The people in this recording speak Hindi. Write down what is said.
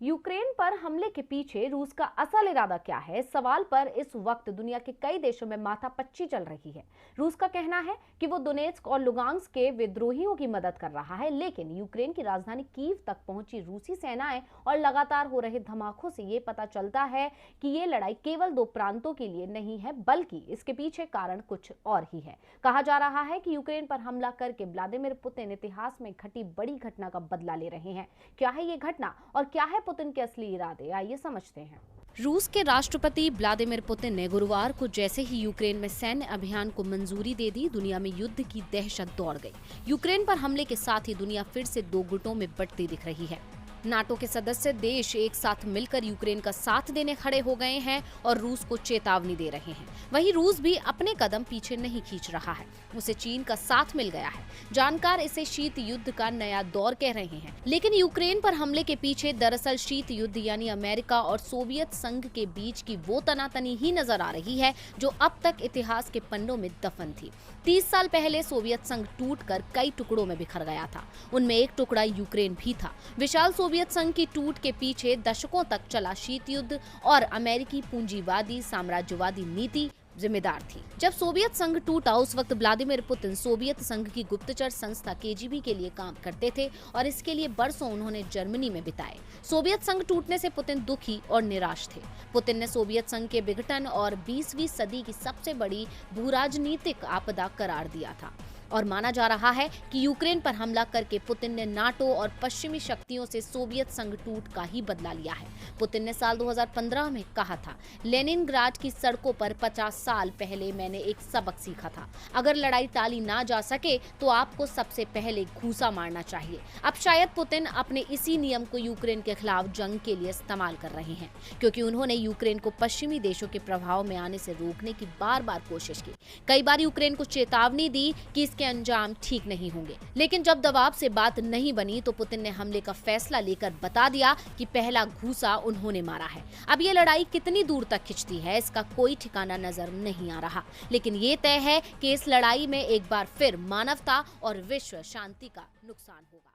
यूक्रेन पर हमले के पीछे रूस का असल इरादा क्या है? इस सवाल पर इस वक्त दुनिया के कई देशों में माथापच्ची चल रही है। रूस का कहना है कि वो दोनेत्स्क और लुगांस्क के विद्रोहियों की मदद कर रहा है, लेकिन यूक्रेन की राजधानी कीव तक पहुंची रूसी सेनाएं और लगातार हो रहे धमाकों से ये पता चलता है कि ये लड़ाई केवल दो प्रांतों के लिए नहीं है, बल्कि इसके पीछे कारण कुछ और ही है। कहा जा रहा है कि यूक्रेन पर हमला करके व्लादिमीर पुतिन इतिहास में घटी बड़ी घटना का बदला ले रहे हैं। क्या है ये घटना और क्या है पुतिन के असली इरादे, आइए समझते हैं। रूस के राष्ट्रपति व्लादिमीर पुतिन ने गुरुवार को जैसे ही यूक्रेन में सैन्य अभियान को मंजूरी दे दी, दुनिया में युद्ध की दहशत दौड़ गई। यूक्रेन पर हमले के साथ ही दुनिया फिर से दो गुटों में बंटती दिख रही है। नाटो के सदस्य देश एक साथ मिलकर यूक्रेन का साथ देने खड़े हो गए हैं और रूस को चेतावनी दे रहे हैं। वहीं रूस भी अपने कदम पीछे नहीं खींच रहा है, उसे चीन का साथ मिल गया है। जानकार इसे शीत युद्ध का नया दौर कह रहे हैं, लेकिन यूक्रेन पर हमले के पीछे दरअसल शीत युद्ध यानी अमेरिका और सोवियत संघ के बीच की वो तनातनी ही नजर आ रही है जो अब तक इतिहास के पन्नों में दफन थी। 30 साल पहले सोवियत संघ टूटकर कई टुकड़ों में बिखर गया था, उनमें एक टुकड़ा यूक्रेन भी था। विशाल सोवियत संघ की टूट के पीछे दशकों तक चला शीत युद्ध और अमेरिकी पूंजीवादी साम्राज्यवादी नीति जिम्मेदार थी। जब सोवियत संघ टूटा, उस वक्त व्लादिमीर पुतिन सोवियत संघ की गुप्तचर संस्था केजीबी के लिए काम करते थे और इसके लिए बरसों उन्होंने जर्मनी में बिताए। सोवियत संघ टूटने से पुतिन दुखी और निराश थे। पुतिन ने सोवियत संघ के विघटन और 20वीं सदी की सबसे बड़ी भूराजनीतिक आपदा करार दिया था और माना जा रहा है कि यूक्रेन पर हमला करके पुतिन ने नाटो और पश्चिमी शक्तियों से सोवियत संघ टूट का ही बदला लिया है। पुतिन ने साल 2015 में कहा था, लेनिनग्राड की सड़कों पर 50 साल पहले मैंने एक सबक सीखा था, अगर लड़ाई टाली ना जा सके तो आपको सबसे पहले घूंसा मारना चाहिए। अब शायद पुतिन अपने इसी नियम को यूक्रेन के खिलाफ जंग के लिए इस्तेमाल कर रहे हैं, क्योंकि उन्होंने यूक्रेन को पश्चिमी देशों के प्रभाव में आने से रोकने की बार-बार कोशिश की। कई बार यूक्रेन को चेतावनी दी कि इसके अंजाम ठीक नहीं होंगे, लेकिन जब दबाव से बात नहीं बनी तो पुतिन ने हमले का फैसला लेकर बता दिया कि पहला घूंसा उन्होंने मारा है। अब ये लड़ाई कितनी दूर तक खिंचती है, इसका कोई ठिकाना नजर नहीं आ रहा, लेकिन ये तय है कि इस लड़ाई में एक बार फिर मानवता और विश्व शांति का नुकसान होगा।